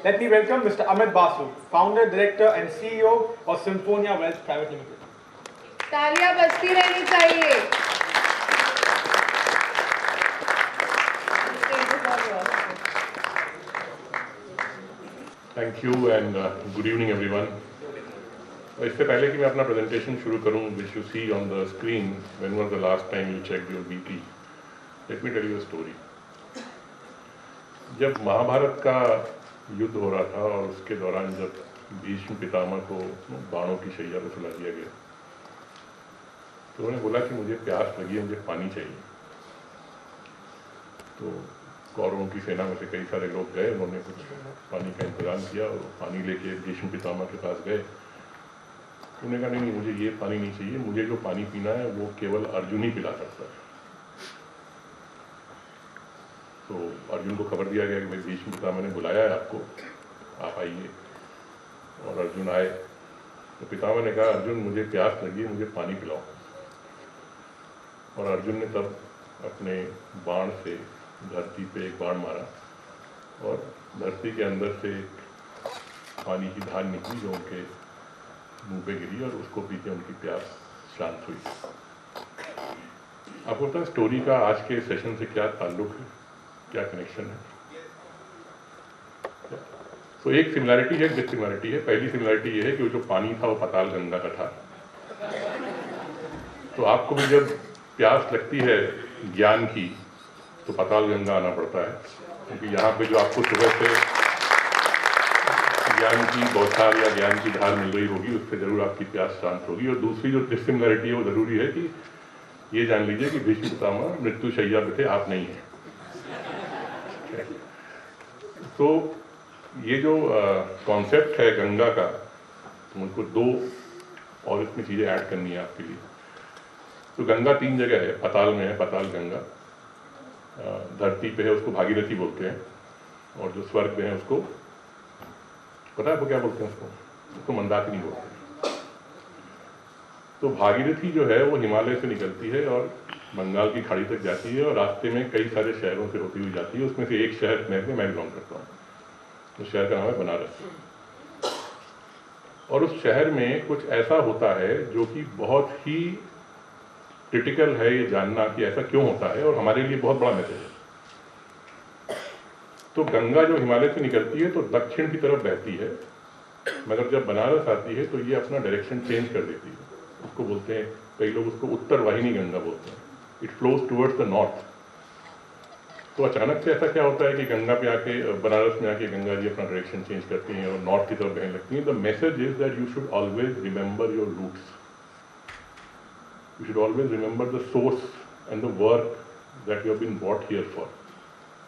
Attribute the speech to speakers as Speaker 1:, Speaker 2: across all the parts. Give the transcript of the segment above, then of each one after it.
Speaker 1: Let me welcome Mr. Amit Basu, Founder, Director and CEO of Symphonia Wealth Private Limited.
Speaker 2: तालियां बजती रहनी चाहिए।
Speaker 3: Thank you and good evening everyone. इससे पहले कि मैं अपना प्रेजेंटेशन शुरू करूं, which you see on the screen, when was the last time you checked your BP? Let me tell you a story. जब महाभारत का युद्ध हो रहा था और उसके दौरान जब भीष्म पितामह को बाणों की शैया पर सुला दिया गया, तो उन्होंने बोला कि मुझे प्यास लगी है, मुझे पानी चाहिए। तो कौरवों की सेना में से कई सारे लोग गए, उन्होंने कुछ पानी का इंतजाम किया और पानी लेके भीष्म पितामह के पास गए। उन्होंने कहा नहीं, मुझे ये पानी नहीं चाहिए, मुझे जो पानी पीना है वो केवल अर्जुन ही पिला सकता है। तो अर्जुन को खबर दिया गया कि भाई भीष्म पितामह ने बुलाया है आपको, आप आइए। और अर्जुन आए तो पितामह ने कहा, अर्जुन मुझे प्यास लगी है, मुझे पानी पिलाओ। और अर्जुन ने तब अपने बाण से धरती पे एक बाण मारा और धरती के अंदर से पानी की धार निकली जो उनके मुंह पे गिरी और उसको पी के उनकी प्यास शांत हुई। आपको पता है स्टोरी का आज के सेशन से क्या ताल्लुक है, क्या कनेक्शन है? तो एक सिमिलैरिटी है, डिसिमिलैरिटी है। पहली सिमिलैरिटी ये है कि वो जो पानी था वो पाताल गंगा का था। तो आपको भी जब प्यास लगती है ज्ञान की तो पाताल गंगा आना पड़ता है, क्योंकि यहाँ पे जो आपको सुबह से ज्ञान की बौछार या ज्ञान की धार मिल रही होगी उससे जरूर आपकी प्यास शांत होगी। और दूसरी जो डिसिमिलैरिटी है वो जरूरी है कि ये जान लीजिए कि भीष्म पितामह मृत्यु शैया पे थे, आप नहीं हैं। तो ये जो कॉन्सेप्ट है गंगा का, मुझको दो और इसमें चीज़ें ऐड करनी है आपके लिए। तो गंगा तीन जगह है, पाताल में है, पाताल गंगा, धरती पे है उसको भागीरथी बोलते हैं, और जो स्वर्ग में है उसको पता है आपको क्या बोलते हैं? उसको मंदाकिनी बोलते हैं। तो भागीरथी जो है वो हिमालय से निकलती है और बंगाल की खाड़ी तक जाती है और रास्ते में कई सारे शहरों से होती हुई जाती है। उसमें से एक शहर में मैं बिलोंग करता हूँ, उस शहर का नाम है बनारस। और उस शहर में कुछ ऐसा होता है जो कि बहुत ही क्रिटिकल है ये जानना कि ऐसा क्यों होता है, और हमारे लिए बहुत बड़ा मैसेज है। तो गंगा जो हिमालय से निकलती है तो दक्षिण की तरफ बहती है, मगर जब बनारस आती है तो ये अपना डायरेक्शन चेंज कर देती है। उसको बोलते हैं, कई लोग उसको उत्तर वाहिनी गंगा बोलते हैं। It flows towards the north. तो अचानक से ऐसा क्या होता है कि गंगा पे आके, बनारस में आके गंगा जी अपना डायरेक्शन चेंज करती हैं और नॉर्थ की तरफ बहने लगती हैं। The message is that you should always remember your roots, you should always remember the source and the work that you have been bought here for.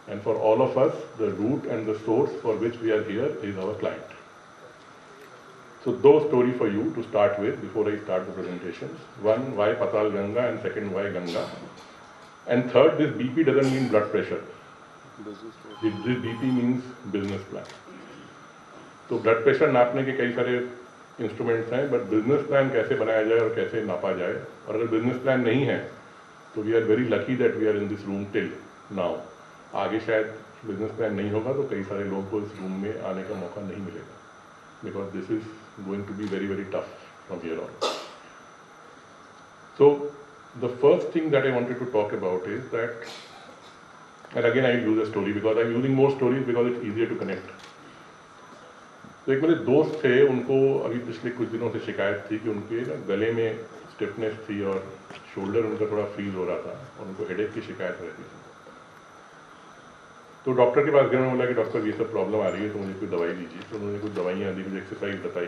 Speaker 3: And for all of us, the root and the source for which we are here is our client. So those story for you to start with before I start the presentations. One, why Patal Ganga, and second, why Ganga. And third, this BP doesn't mean blood pressure. This BP means business plan. तो blood pressure नापने के कई सारे instruments हैं, but business plan कैसे बनाया जाए और कैसे नापा जाए, और अगर बिजनेस प्लान नहीं है तो we are very lucky that we are in this room till now. आगे शायद बिजनेस प्लान नहीं होगा तो कई सारे लोगों को इस रूम में आने का मौका नहीं मिलेगा, because this is going to be very very tough from here on. So the first thing that I wanted to talk about is that, and again I use a story because I am using more stories because it's easier to connect. तो एक मेरे दोस्त थे, उनको अभी पिछले कुछ दिनों से शिकायत थी कि उनके ना गले में स्टिफनेस थी और शोल्डर उनका थोड़ा फ्रीज हो रहा था और उनको हेडेक की शिकायत रहती थी। तो डॉक्टर के पास गए, उन्होंने बोला कि डॉक्टर ये सब प्रॉब्लम आ रही है तो मुझे कोई दवाई दीजिए। तो उन्होंने कुछ दवाइयाँ दी, कुछ एक्सरसाइज बताई,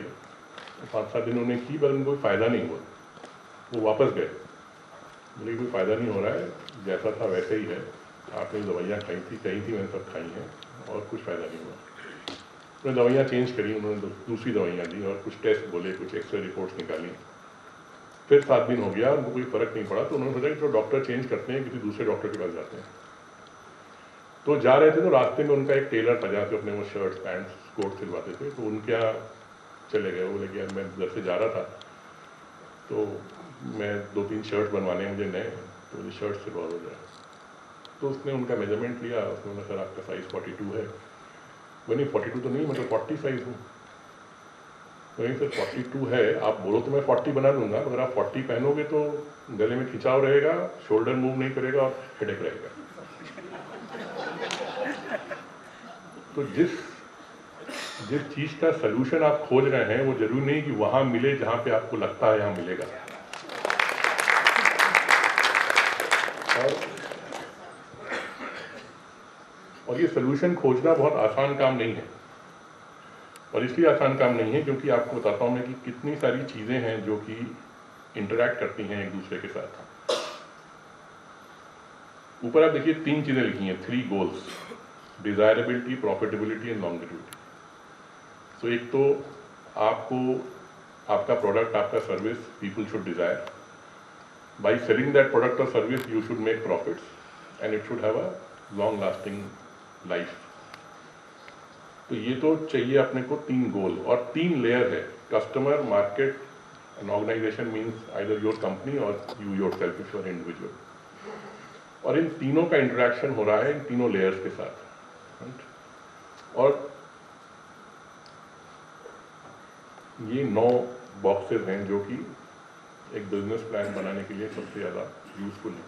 Speaker 3: 5-7 दिन उन्होंने की, पर उनको कोई फ़ायदा नहीं हुआ। वो वापस गए, बोले कोई फ़ायदा नहीं हो रहा है, जैसा था वैसे ही है, आपने दवाइयाँ खाई थी, मैंने सब खाई हैं और कुछ फ़ायदा नहीं हुआ। उन्होंने दवाइयाँ चेंज करी, उन्होंने दूसरी दवाइयाँ दी और कुछ टेस्ट बोले, कुछ एक्सरे रिपोर्ट्स निकाली। फिर 7 दिन हो गया, उनको कोई फ़र्क नहीं पड़ा। तो उन्होंने सोचा कि तो डॉक्टर चेंज करते हैं, किसी दूसरे डॉक्टर के पास जाते हैं। तो जा रहे थे तो रास्ते में उनका एक टेलर था जहाँ से अपने वो शर्ट्स पैंट्स कोट सिलवाते थे, तो उनके यहाँ चले गए। वो बोले कि यार मैं घर से जा रहा था तो मैं 2-3 शर्ट बनवाने हैं मुझे नए, तो मुझे शर्ट सिलवा हो जाए। तो उसने उनका मेजरमेंट लिया, उसने बोला सर आपका साइज़ 42 है। वो नहीं 42 तो नहीं, मैं तो 40 साइज हूँ। वहीं सर 42 है, आप बोलो तो मैं 40 बना दूंगा, अगर आप 40 पहनोगे तो गले में खिंचाव रहेगा, शोल्डर मूव नहीं करेगा और हेडेक रहेगा। तो जिस चीज़ का सलूशन आप खोज रहे हैं वो जरूरी नहीं कि वहाँ मिले जहाँ पे आपको लगता है यहाँ मिलेगा। और ये सलूशन खोजना बहुत आसान काम नहीं है, और इसलिए आसान काम नहीं है क्योंकि आपको बताता हूँ मैं कि कितनी सारी चीज़ें हैं जो कि इंटरैक्ट करती हैं एक दूसरे के साथ। ऊपर आप देखिए 3 चीज़ें लिखी हैं, 3 goals, desirability, profitability and longevity. So एक तो आपको आपका प्रोडक्ट, आपका service people should desire. By selling that product और service you should make profits and it should have a long lasting life. तो ये तो चाहिए अपने को 3 गोल, और 3 लेयर है, customer, market and organization, means either your company or you yourself if you are individual. और इन तीनों का इंटरेक्शन हो रहा है इन तीनों लेयर्स के साथ। और ये 9 बॉक्सेस हैं जो कि एक बिजनेस प्लान बनाने के लिए सबसे ज़्यादा यूजफुल है।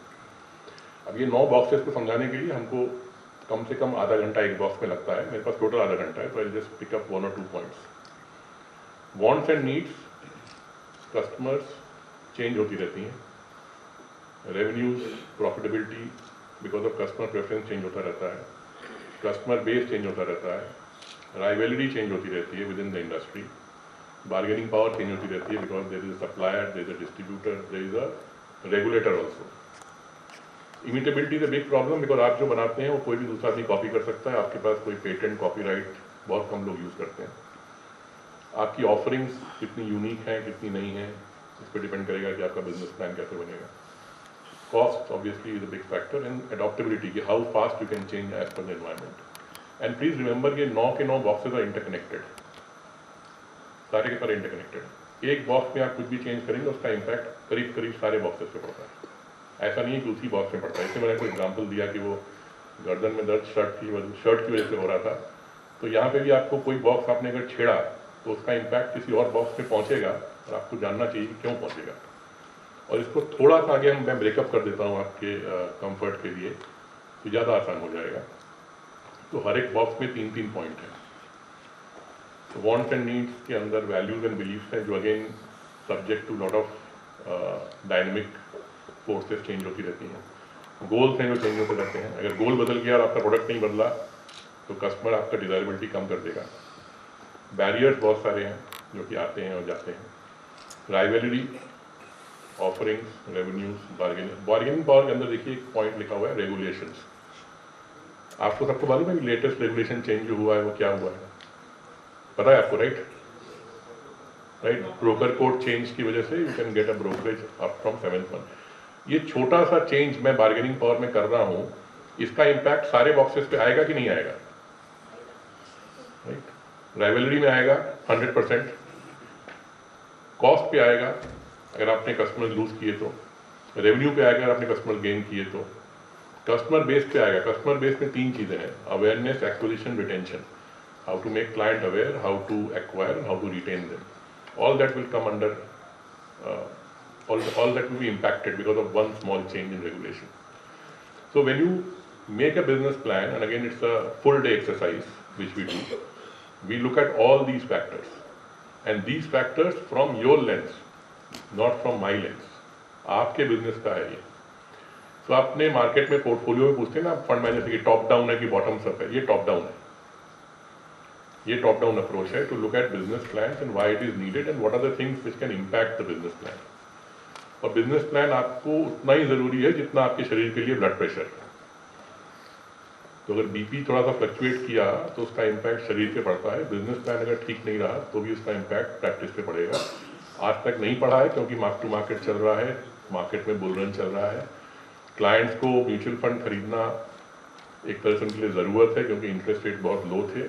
Speaker 3: अब ये 9 बॉक्सेस को समझाने के लिए हमको कम से कम आधा घंटा एक बॉक्स में लगता है, मेरे पास टोटल आधा घंटा है, तो I just pick up 1 or 2 points. Wants and needs, customers change होती रहती हैं, revenues, profitability because of customer preference change होता रहता है, कस्टमर बेस चेंज होता रहता है, राइवलिटी चेंज होती रहती है within the industry, bargaining power change होती रहती है because there is a supplier, there is a distributor, there is a regulator also. Imitability is a big problem because आप जो बनाते हैं वो कोई भी दूसरा आदमी कॉपी कर सकता है, आपके पास कोई पेटेंट, कॉपीराइट बहुत कम लोग यूज़ करते हैं। आपकी ऑफरिंग्स कितनी यूनिक हैं, कितनी नहीं है, इस पर डिपेंड करेगा कि आपका बिजनेस प्लान कैसे बनेगा। Cost obviously is a big factor, and adaptability कि how fast you can change as per the environment. And please remember ये 9 के 9 बॉक्सेस आर इंटरकनेक्टेड, सारे के सारे इंटरकनेक्टेड। एक बॉक्स में आप कुछ भी चेंज करेंगे उसका इम्पैक्ट करीब करीब सारे बॉक्सेस पे पड़ता है, ऐसा नहीं है कि उसी बॉक्स में पड़ता है। इससे मैंने कोई एग्जांपल दिया कि वो गर्दन में दर्द शर्ट की वजह से हो रहा था, तो यहाँ पे भी आपको कोई बॉक्स आपने अगर छेड़ा तो उसका इम्पैक्ट किसी और बॉक्स में पहुँचेगा, और आपको जानना चाहिए कि क्यों पहुँचेगा। और इसको थोड़ा सा आगे मैं ब्रेकअप कर देता हूँ आपके कंफर्ट के लिए, तो ज़्यादा आसान हो जाएगा। तो हर एक बॉक्स में 3-3 पॉइंट है। तो वांट्स एंड नीड्स के अंदर वैल्यूज एंड बिलीफ्स हैं जो again subject to lot of dynamic forces change होती रहती हैं। गोल्स हैं जो चेंज होते रहते हैं, अगर गोल बदल गया और आपका प्रोडक्ट नहीं बदला तो कस्टमर आपका डिजायरेबिलिटी कम कर देगा। बैरियर्स बहुत सारे हैं जो कि आते हैं और जाते हैं, rivalry, offerings, revenues, bargaining power के अंदर देखिए एक पॉइंट लिखा हुआ है रेगुलेशंस। आपको सबको मालूम है कि लेटेस्ट रेगुलेशन चेंज जो हुआ है वो क्या हुआ है, पता है आपको? राइट, ब्रोकर कोड चेंज की वजह से you can get a brokerage up from 7th month। ये छोटा सा चेंज मैं बार्गेनिंग पावर में कर रहा हूँ, इसका इम्पैक्ट सारे बॉक्सेस पे आएगा कि नहीं आएगा? राइट, राइवलरी में आएगा 100%, कॉस्ट पे आएगा अगर आपने कस्टमर लूज किए तो, रेवेन्यू पे आएगा अगर आपने कस्टमर गेन किए तो, कस्टमर बेस पे आएगा। कस्टमर बेस में 3 चीजें हैं, awareness, acquisition, retention, how to make client aware, how to acquire, how to retain them. All that will come under all that will be impacted because of one small change in regulation. So when you make a business plan, and again it's a full day exercise which we do, we look at all these factors, and these factors from your lens, not from my lens. आपके business का है ये। तो आपने market में portfolio में पूछते हैं ना फंड मैनेजर की टॉप डाउन है कि बॉटम अप है, ये टॉप डाउन है। ये टॉप डाउन अप्रोच है to look at business plans and why it is needed and what are the things which can impact the business plan. और business plan आपको उतना ही जरूरी है जितना आपके शरीर के लिए ब्लड प्रेशर है। तो अगर बीपी थोड़ा सा फ्लक्चुएट किया तो उसका इम्पैक्ट शरीर पे पड़ता है, बिजनेस प्लान अगर ठीक नहीं रहा तो भी उसका इम्पैक्ट प्रैक्टिस पे पड़ेगा। आज तक नहीं पड़ा है क्योंकि मार्क टू मार्केट चल रहा है, मार्केट में बुल रन चल रहा है। क्लाइंट्स को म्यूचुअल फंड खरीदना एक तरह से उनके लिए ज़रूरत है क्योंकि इंटरेस्ट रेट बहुत लो थे।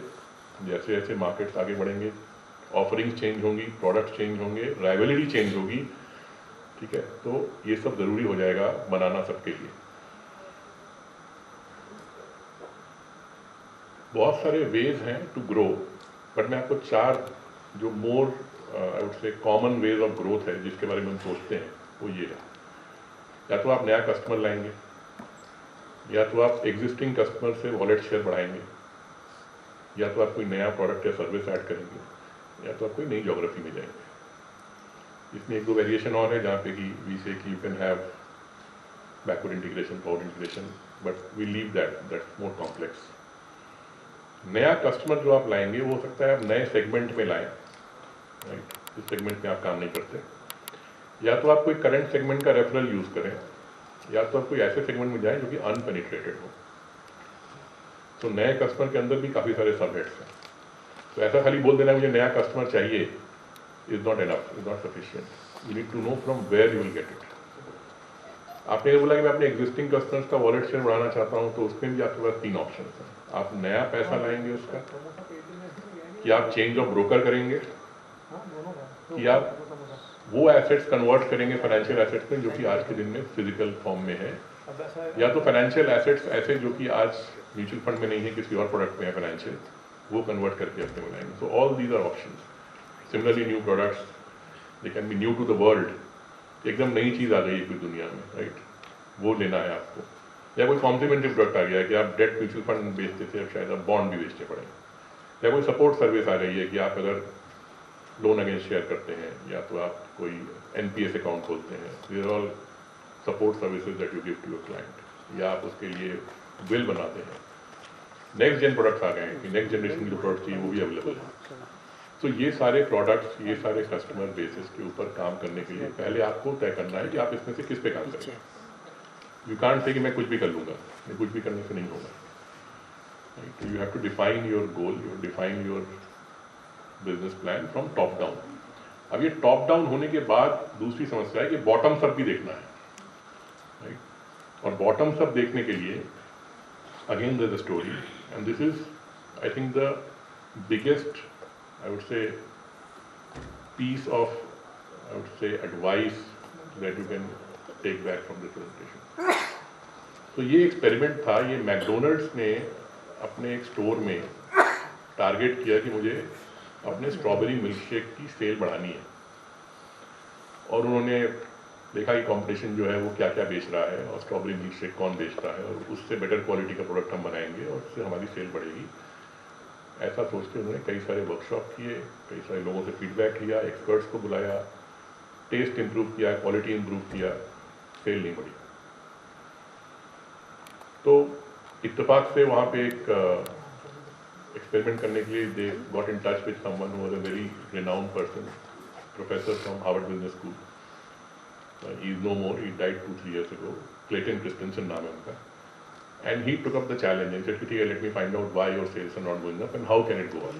Speaker 3: जैसे जैसे मार्केट्स आगे बढ़ेंगे, ऑफरिंग्स चेंज होंगी, प्रोडक्ट चेंज होंगे, राइवलरी चेंज होगी, ठीक है, तो ये सब जरूरी हो जाएगा बनाना सबके लिए। बहुत सारे वेज हैं टू ग्रो, बट मैं आपको 4 जो more I would say common ways of growth है जिसके बारे में हम सोचते हैं वो ये है। या तो आप नया कस्टमर लाएंगे, या तो आप एग्जिस्टिंग कस्टमर से वॉलेट शेयर बढ़ाएंगे, या तो आप कोई नया प्रोडक्ट या सर्विस ऐड करेंगे, या तो आप कोई नई ज्योग्राफी में जाएंगे। इसमें 1-2 वेरिएशन और है जहाँ पे कि वी से कि you can have backward integration, forward integration, but we leave that's more complex. नया कस्टमर जो आप लाएंगे वो हो सकता है आप नए सेगमेंट में लाएं, राइट, जिस सेगमेंट में आप काम नहीं करते, या तो आप कोई करंट सेगमेंट का रेफरल यूज करें, या तो आप कोई ऐसे सेगमेंट में जाएं जो कि अनपेनिट्रेटेड हो। तो नए कस्टमर के अंदर भी काफ़ी सारे सबहेड्स हैं। तो ऐसा खाली बोल देना मुझे नया कस्टमर चाहिए is not enough, is not sufficient. You need to know from where you will get it. आपने ये बोला कि मैं अपने एग्जिस्टिंग कस्टमर्स का वॉलेट शेयर बढ़ाना चाहता हूँ, तो उसमें भी आपके पास 3 ऑप्शन हैं। आप नया पैसा लाएंगे उसका, कि आप चेंज ऑफ ब्रोकर करेंगे, कि आप वो एसेट्स कन्वर्ट करेंगे फाइनेंशियल एसेट्स में जो कि आज के दिन में फिजिकल फॉर्म में है, या तो फाइनेंशियल एसेट्स ऐसे जो कि आज म्यूचुअल फंड में नहीं है, किसी और प्रोडक्ट में है फाइनेंशियल, वो कन्वर्ट करके अपने में लाएंगे। So all these are options. Similarly new products, they can be new to the world, एकदम नई चीज़ आ गई है कोई दुनिया में, राइट, वो लेना है आपको। या कोई कॉम्प्लीमेंट्री प्रोडक्ट आ गया है कि आप डेट म्यूचुअल फंड बेचते थे, अब शायद आप बॉन्ड भी बेचते पड़े, या कोई सपोर्ट सर्विस आ गई है कि आप अगर लोन अगेंस्ट शेयर करते हैं, या तो आप कोई NPS अकाउंट खोलते हैं, these are all support services that you give to your client, या आप उसके लिए बिल बनाते हैं। नेक्स्ट जेन प्रोडक्ट्स आ गए हैं कि नेक्स्ट जनरेशन की जो प्रोडक्ट चाहिए वो भी अवेलेबल है। तो ये सारे प्रोडक्ट्स, ये सारे कस्टमर बेसिस के ऊपर काम करने के लिए पहले आपको तय करना है कि आप इसमें से किस पे काम करेंगे। यू कांट से कि मैं कुछ भी कर लूँगा, मैं कुछ भी करने से नहीं होगा। You have to define your goal, you define your business plan from top down. अब ये टॉप डाउन होने के बाद दूसरी समस्या है कि बॉटम्स अप भी देखना है, राइट। और बॉटम्स अप देखने के लिए again there is a story, and this is I think the biggest I would say piece of advice that you can take back from this presentation. तो ये experiment था, ये मैकडोनल्ड्स ने अपने एक स्टोर में टारगेट किया कि मुझे अपने स्ट्रॉबेरी मिल्क शेक की सेल बढ़ानी है, और उन्होंने देखा कि कंपटीशन जो है वो क्या क्या बेच रहा है और स्ट्रॉबेरी मिल्क शेक कौन बेच रहा है, और उससे बेटर क्वालिटी का प्रोडक्ट हम बनाएंगे और उससे हमारी सेल बढ़ेगी। ऐसा सोच के उन्होंने कई सारे वर्कशॉप किए, कई सारे लोगों से फीडबैक लिया, एक्सपर्ट्स को बुलाया, टेस्ट इंप्रूव किया, क्वालिटी इंप्रूव किया, सेल नहीं बढ़ी। तो इत्तेफाक से वहाँ पे एक एक्सपेरिमेंट करने के लिए they got in touch with someone who was a very renowned person, professor from Harvard Business School, he is no more, he died 2-3 years ago, Clayton Christensen नाम है उनका। And he took up the challenge and said, let me find out why your sales are not going up and how can it go up.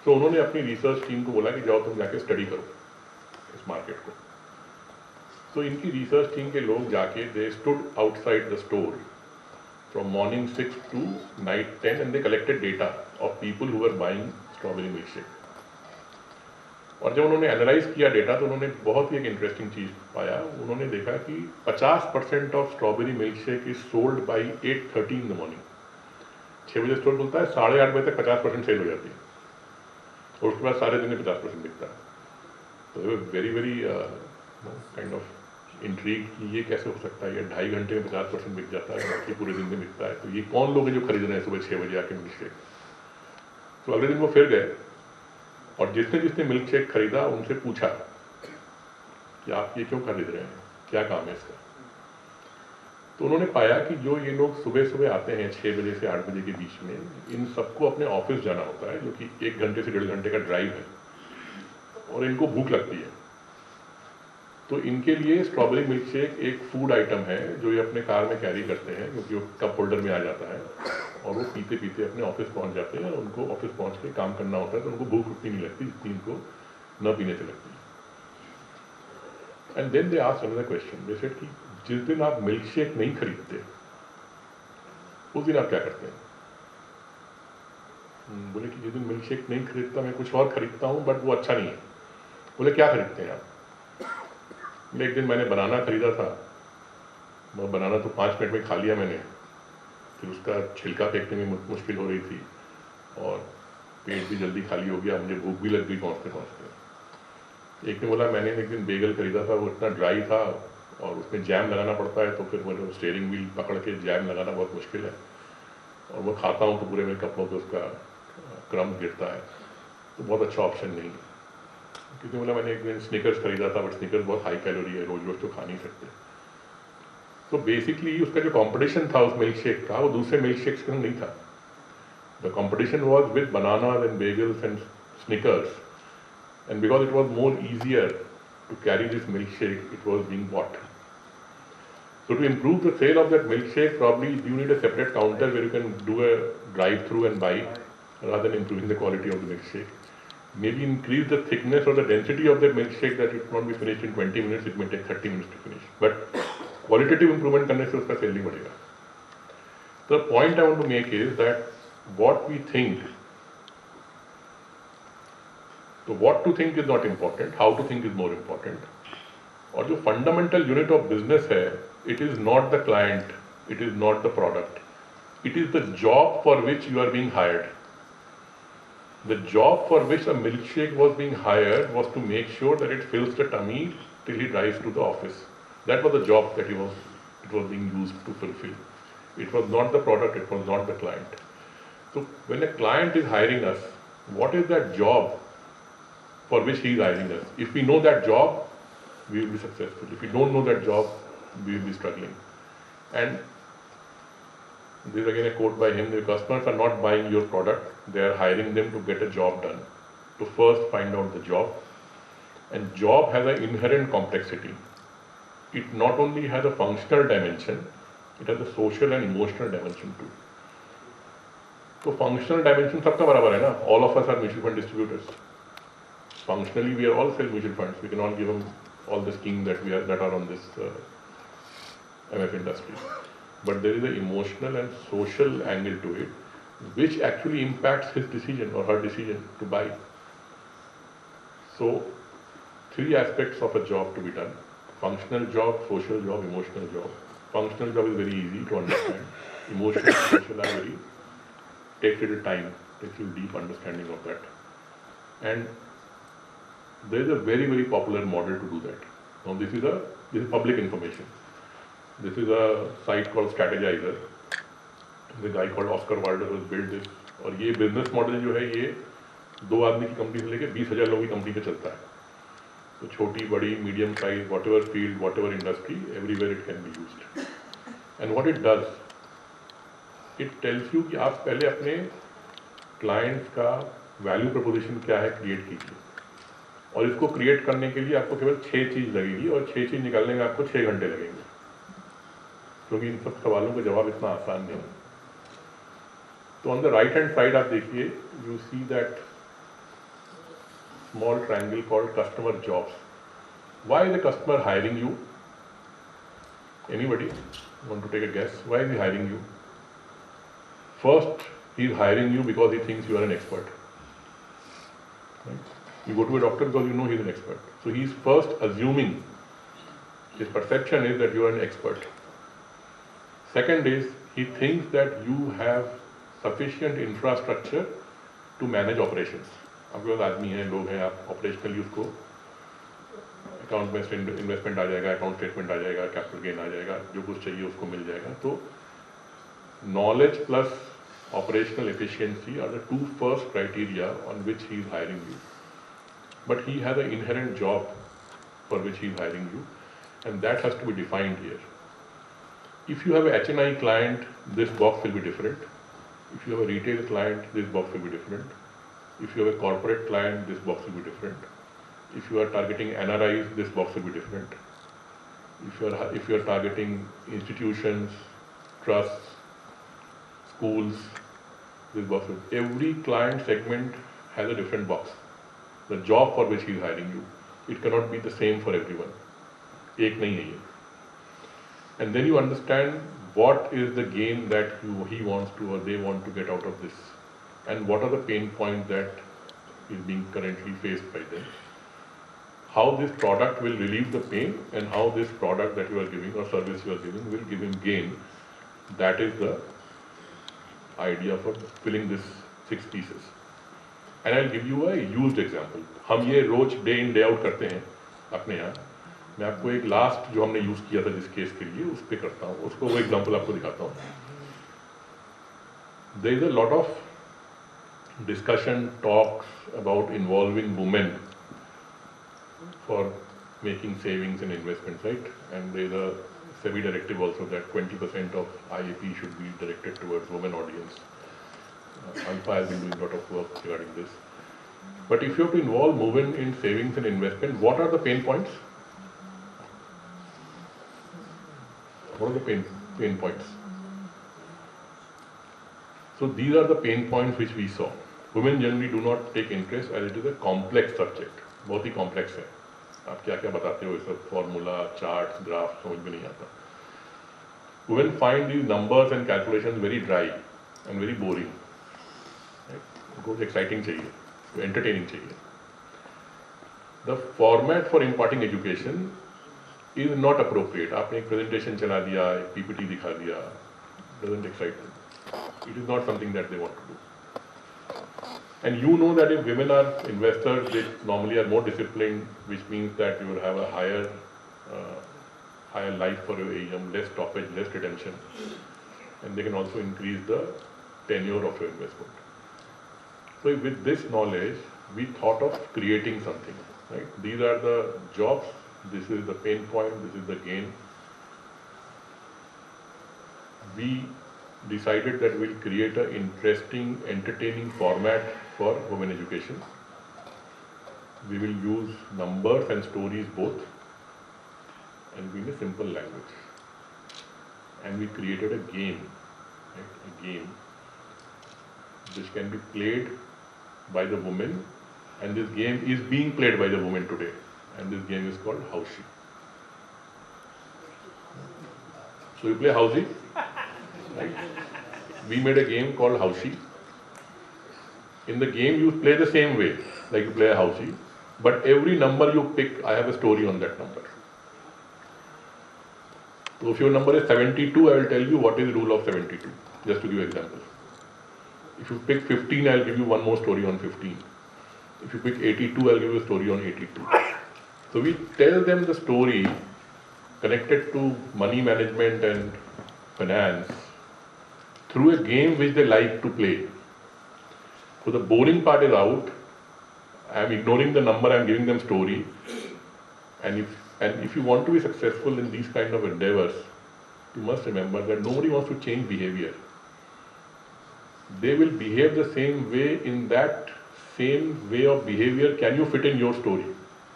Speaker 3: So उन्होंने अपनी research team को बोला कि जाओ तुम जाके स्टडी करो इस मार्केट को। तो इनकी रिसर्च टीम के लोग जाके they stood outside the store from morning 6 to night 10 and they collected data of people who were buying strawberry milkshake. और जब उन्होंने एनालाइज किया डेटा तो उन्होंने बहुत ही एक इंटरेस्टिंग चीज़ पाया। उन्होंने देखा कि 50% of strawberry milk shake is sold by 8:30 in the morning. 6 बजे स्टोर खुलता है, 8:30 बजे तक 50% सेल हो जाती है, और उसके बाद सारे दिन में 50% बिकता है। तो very very kind of intrigue कि ये कैसे हो सकता है, ये 2.5 घंटे में 50% बिक जाता है, बाकी पूरे दिन में बिकता है। तो ये कौन लोग हैं जो खरीद रहे हैं सुबह 6 बजे आके मिल्क शेक। तो अगले दिन वो फिर गए और जिसने जिसने मिल्क शेक खरीदा उनसे पूछा कि आप ये क्यों खरीद रहे हैं, क्या काम है इसका। तो उन्होंने पाया कि जो ये लोग सुबह सुबह आते हैं 6 बजे से 8 बजे के बीच में, इन सबको अपने ऑफिस जाना होता है, जो कि 1 घंटे से 1.5 घंटे का ड्राइव है, और इनको भूख लगती है। तो इनके लिए स्ट्रॉबेरी मिल्क शेक एक फूड आइटम है जो ये अपने कार में कैरी करते हैं, क्योंकि वो कप होल्डर में आ जाता है, और वो पीते पीते अपने ऑफिस पहुंच जाते हैं। और उनको ऑफिस पहुंच के काम करना होता है, तो उनको भूख उतनी नहीं लगती जितनी इनको न पीने से लगती है। And then they asked another question, they said कि जिस दिन आप मिल्क शेक नहीं खरीदते उस दिन आप क्या करते हैं। बोले कि जिस दिन मिल्क शेक नहीं खरीदता मैं कुछ और खरीदता हूँ, बट वो अच्छा नहीं है। बोले क्या खरीदते हैं आप। एक दिन मैंने बनाना खरीदा था, वो बनाना तो 5 मिनट में खा लिया मैंने, फिर उसका छिलका फेंकने में मुश्किल हो रही थी और पेट भी जल्दी खाली हो गया, मुझे भूख भी लग गई पहुँचते पहुँचते। एक ने बोला मैंने एक दिन बेगल खरीदा था, वो इतना ड्राई था और उसमें जैम लगाना पड़ता है, तो फिर मुझे स्टीयरिंग व्हील पकड़ के जैम लगाना बहुत मुश्किल है और वो खाता हूँ तो पूरे मेरे कपड़ों पे उसका क्रम गिरता है, तो बहुत अच्छा ऑप्शन नहीं है। क्योंकि बोला मैंने एक दिन स्निकर्स खरीदा था, बट स्निकर्स बहुत हाई कैलोरी है, रोज रोज तो खा नहीं सकते। तो बेसिकली उसका जो कंपटीशन था उस मिल्क शेक का, वो दूसरे मिल्क शेक्स के नहीं था। The competition was with bananas and bagels and Snickers, and because it was more easier to carry this milk shake, it was being bought. So to improve the sale of that milkshake, probably you need a separate counter where you can do a drive-through and buy, rather than improving the quality of the milkshake. Maybe increase the thickness or the density of the milkshake, that it won't be finished in 20 minutes, it may take 30 minutes to finish. But qualitative improvement करने से उसका sale नहीं बढ़ेगा. The point I want to make is that what we think, so what to think is not important, how to think is more important. और जो fundamental unit of business है, it is not the client, it is not the product, it is the job for which you are being hired. The job for which a milkshake was being hired was to make sure that it fills the tummy till he drives to the office. That was the job that it was being used to fulfill. It was not the product, it was not the client. So when a client is hiring us, what is that job for which he is hiring us? If we know that job, we will be successful. If we don't know that job, we will be struggling. And this is again a quote by him: the customers are not buying your product, they are hiring them to get a job done. To first find out the job. And job has an inherent complexity. It not only has a functional dimension, it has a social and emotional dimension too. तो functional dimension सबका बराबर है ना. All of us are mutual fund distributors. Functionally, we are all sell mutual funds. We cannot give them all the scheme that are on this MF industry. But there is an emotional and social angle to it, which actually impacts his decision or her decision to buy. So, 3 aspects of a job to be done: functional job, social job, emotional job. Functional job is very easy to understand. Emotional and social are very, takes a little time, takes a deep understanding of that. And there is a very, very popular model to do that. Now this is public information. This is a site called Strategizer. The guy called Oscar Wilde has built this. और ये business model जो है, ये 2 आदमी की company से लेके 20,000 लोगों की कंपनी पे चलता है. तो छोटी, बड़ी, medium size, whatever field, whatever industry, everywhere it can be used. And what it does, it tells you कि आप पहले अपने clients का value proposition क्या है create कीजिए. और इसको क्रिएट करने के लिए आपको केवल 6 चीज़ लगेगी और 6 चीज़ निकालने में आपको 6 घंटे लगेंगे, क्योंकि इन सब सवालों का जवाब इतना आसान नहीं है. तो on the right hand side आप देखिए, you see that small triangle called customer jobs. Why is the customer hiring you? Anybody want to take a guess? Why is he hiring you? First, he is hiring you because he thinks you are an expert. You go to a doctor because you know he's an expert. So he's first assuming, his perception is that you are an expert. Second is, he thinks that you have sufficient infrastructure to manage operations. आपके पास आदमी हैं, लोग हैं, आप operationally उसको account में investment आ जाएगा, account statement आ जाएगा, कैपिटल गेन आ जाएगा, जो कुछ चाहिए उसको मिल जाएगा. तो knowledge plus operational efficiency are the 2 first criteria on which he is hiring you. But he has an inherent job for which he is hiring you, and that has to be defined here. If you have a HNI client, this box will be different. If you have a retail client, this box will be different. If you have a corporate client, this box will be different. If you are targeting NRIs, this box will be different. If you are targeting institutions, trusts, schools, this box will, every client segment has a different box. The job for which he is hiring you, it cannot be the same for everyone. एक नहीं है ये. And then you understand what is the gain that he wants to or they want to get out of this, and what are the pain points that is being currently faced by them. How this product will relieve the pain, and how this product that you are giving or service you are giving will give him gain. That is the idea for filling this 6 pieces. And I'll give you a used example. हम ये रोज day in day out करते हैं अपने यहाँ. मैं आपको एक लास्ट जो हमने यूज़ किया था जिस केस के लिए उस पर करता हूँ, उसको वो एग्जाम्पल आपको दिखाता हूँ. There is a lot of discussion, talks about involving women for making savings and investments, right? And there is a SEBI directive also that 20% of IAP should be directed towards women audience. Alpha has been doing a lot of work regarding this. But if you have to involve women in savings and investment, what are the pain points? What are the pain points? So these are the pain points which we saw. Women generally do not take interest as it is a complex subject. बहुत ही complex है. आप क्या क्या बताते हो, ये सब formula, charts, graphs समझ में नहीं आता. Women find these numbers and calculations very dry and very boring. कुछ exciting चाहिए, entertaining चाहिए. The format for imparting education is not appropriate. आपने एक presentation चला दिया, एक PPT दिखा दिया, doesn't excite them. It is not something that they want to do. And you know that if women are investors, they normally are more disciplined, which means that you will have a higher life for your AUM, less stoppage, less redemption, and they can also increase the tenure of your investment. So with this knowledge, we thought of creating something, right? These are the jobs, this is the pain point, this is the gain. We decided that we'll create an interesting, entertaining format for women education. We will use numbers and stories both, and in a simple language. And we created a game, right? A game which can be played by the women, and this game is being played by the women today, and this game is called Housie. So you play Housie, right? We made a game called Housie. In the game you play the same way like you play a Housie, but every number you pick, I have a story on that number. So if your number is 72, I will tell you what is the rule of 72, just to give you an example. If you pick 15, I will give you one more story on 15. If you pick 82, I will give you a story on 82. So we tell them the story connected to money management and finance through a game which they like to play. So the boring part is out. I am ignoring the number, I am giving them story. And if you want to be successful in these kind of endeavors, you must remember that nobody wants to change behavior. They will behave the same way. In that same way of behavior, can you fit in your story,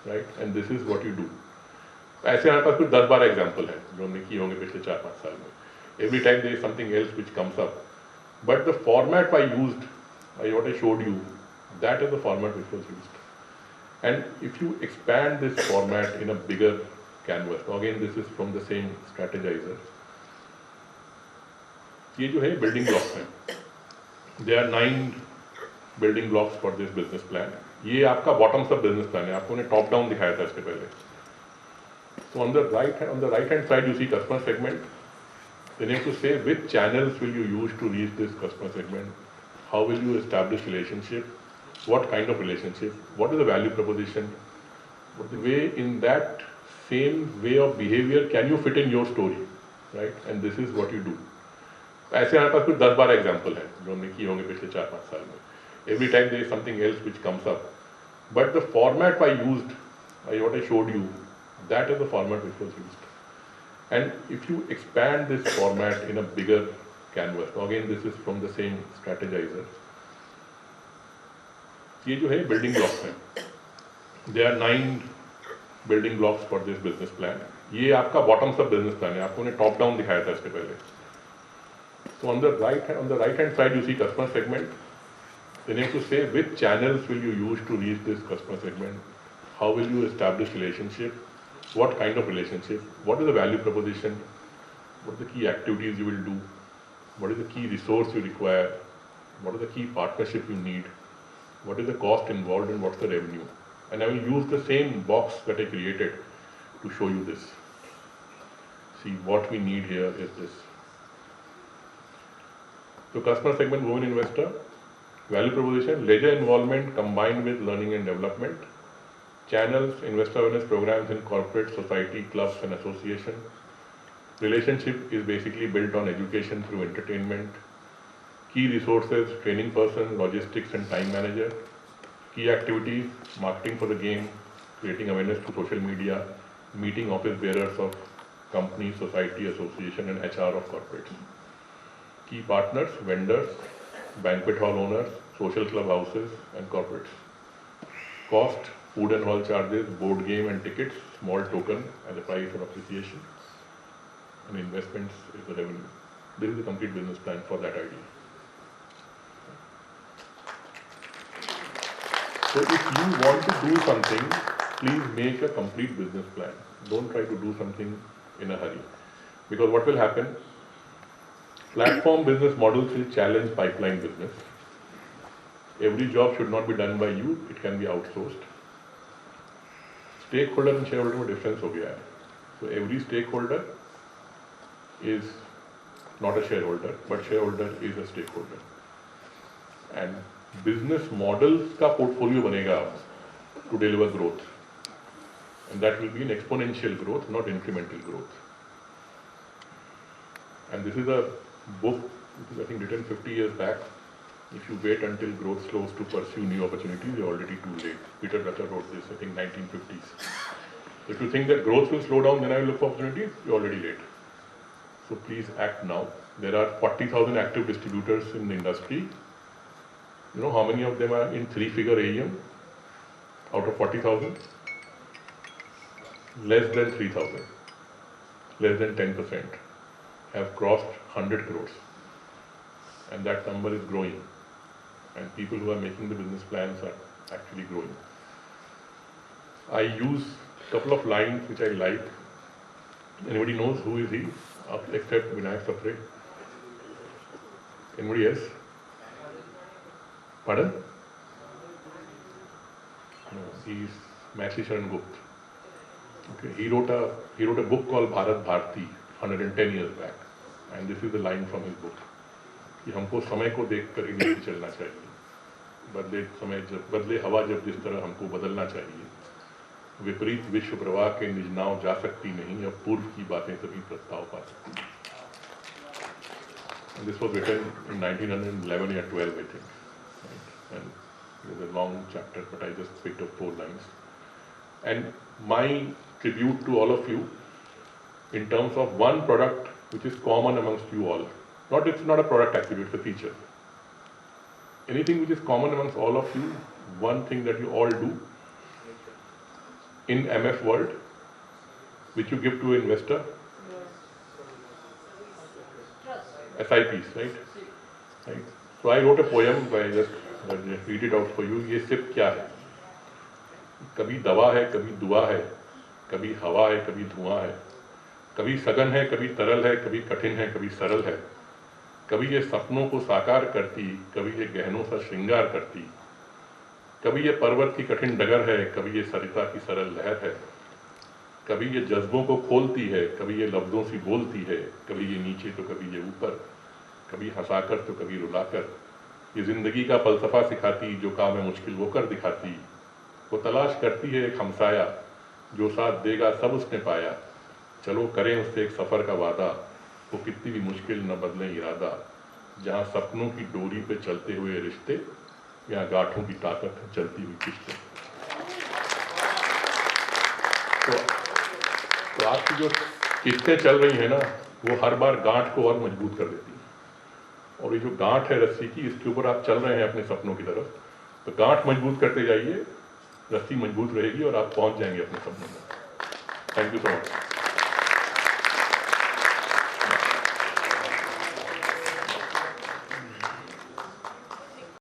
Speaker 3: right? And this is what you do. ऐसे हमारे पास कुछ 10-12 example है जो हमने किए होंगे पिछले 4-5 साल में. Every time there is something else which comes up, but the format I used, what I showed you, that is the format which was used. And if you expand this format in a bigger canvas, now again this is from the same strategizer. ये जो है building blocks हैं. There are 9 building blocks for this business plan. ये आपका bottoms up business plan है. आपको ने top down दिखाया था इसके पहले. So on the right hand side you see customer segment. Then you have to say which channels will you use to reach this customer segment. How will you establish relationship? What kind of relationship? What is the value proposition? What the way in that same way of behavior can you fit in your story, right? And this is what you do. ऐसे हमारे पास कुछ 10-12 example है जो हमने किए होंगे पिछले 4-5 साल में. Every time there is something else which comes up, but the format I used, what I showed you, that is the format which was used. And if you expand this format in a bigger canvas, now again this is from the same strategizer. ये जो है building blocks हैं. There are 9 building blocks for this business plan. ये आपका bottoms up business plan है. आपको ने top down दिखाया था इसके पहले. So on the right hand side you see customer segment. Then you have to say which channels will you use to reach this customer segment. How will you establish relationship? What kind of relationship? What is the value proposition? What are the key activities you will do? What is the key resource you require? What are the key partnership you need? What is the cost involved and what's the revenue? And I will use the same box that I created to show you this. See, what we need here is this. So customer segment, women investor, value proposition, leisure involvement combined with learning and development, channels, investor awareness programs in corporate, society, clubs and association. Relationship is basically built on education through entertainment. Key resources, training person, logistics and time manager. Key activities, marketing for the game, creating awareness through social media, meeting office bearers of companies, society, association and HR of corporates. Key partners, vendors, banquet hall owners, social club houses and corporates. Cost, food and hall charges, board game and tickets, small token as a price of appreciation. And investments is the revenue. This is the complete business plan for that idea. So if you want to do something, please make a complete business plan. Don't try to do something in a hurry. Because what will happen? Platform business models will challenge pipeline business. Every job should not be done by you, it can be outsourced. Stakeholder and shareholder में difference हो गया है. So every stakeholder is not a shareholder, but shareholder is a stakeholder. And business models का portfolio बनेगा to deliver growth. And that will be an exponential growth, not incremental growth. And this is a book, which is I think written 50 years back. If you wait until growth slows to pursue new opportunities, you're already too late. Peter Drucker wrote this, I think 1950s. If you think that growth will slow down, then I will look for opportunities, you're already late. So please act now. There are 40,000 active distributors in the industry. You know how many of them are in 3-figure AUM out of 40,000? Less than 3,000, less than 10% have crossed 100 crores. And that number is growing. And people who are making the business plans are actually growing. I use a couple of lines which I like. Anybody knows who is he? Except Vinayak Sapre. Anybody else? Pardon? No, he's Maitri Sharan Gupta. Okay, he wrote a book called Bharat Bharti 110 years back, and this is the line from his book. कि हमको समय को देखकर ही नहीं चलना चाहिए, बदले हवा जब जिस तरह हमको बदलना चाहिए, विपरीत विश्व प्रवाह के निज नाव जा सकती नहीं, अब पूर्व की बातें सभी प्रस्ताव पा सकती. This was written in 1911 or 12, I think. Right? And there's a long chapter, but I just picked up 4 lines. And my tribute to all of you in terms of one product which is common amongst you all. It's not a product actually, it's a feature. Anything which is common amongst all of you, one thing that you all do in MF world, which you give to an investor, SIPs, right? So I wrote a poem, I just read it out for you. ये सिर्फ क्या है? कभी दवा है, कभी दुआ है, कभी हवा है, कभी धुआं है, कभी सघन है, कभी तरल है, कभी कठिन है, कभी सरल है, कभी ये सपनों को साकार करती, कभी ये गहनों सा श्रृंगार करती, कभी ये पर्वत की कठिन डगर है, कभी ये सरिता की सरल लहर है, कभी ये जज्बों को खोलती है, कभी ये लफ्जों सी बोलती है, कभी ये नीचे तो कभी ये ऊपर, कभी हंसाकर तो कभी रुलाकर, ये जिंदगी का फलसफा सिखाती, जो काम है मुश्किल वो कर दिखाती, वो तलाश करती है एक हमसाया, जो साथ देगा सब उसने पाया, चलो करें उससे एक सफ़र का वादा, वो कितनी भी मुश्किल न बदलें इरादा, जहाँ सपनों की डोरी पे चलते हुए रिश्ते, यहाँ गांठों की ताकत चलती हुई किश्तें. तो आपकी जो किश्तें चल रही हैं ना, वो हर बार गांठ को और मजबूत कर देती हैं. और ये जो गांठ है रस्सी की, इसके ऊपर आप चल रहे हैं अपने सपनों की तरफ, तो गांठ मजबूत करते जाइए, रस्सी मजबूत रहेगी और आप पहुंच जाएंगे अपने सपनों में. Thank you so much.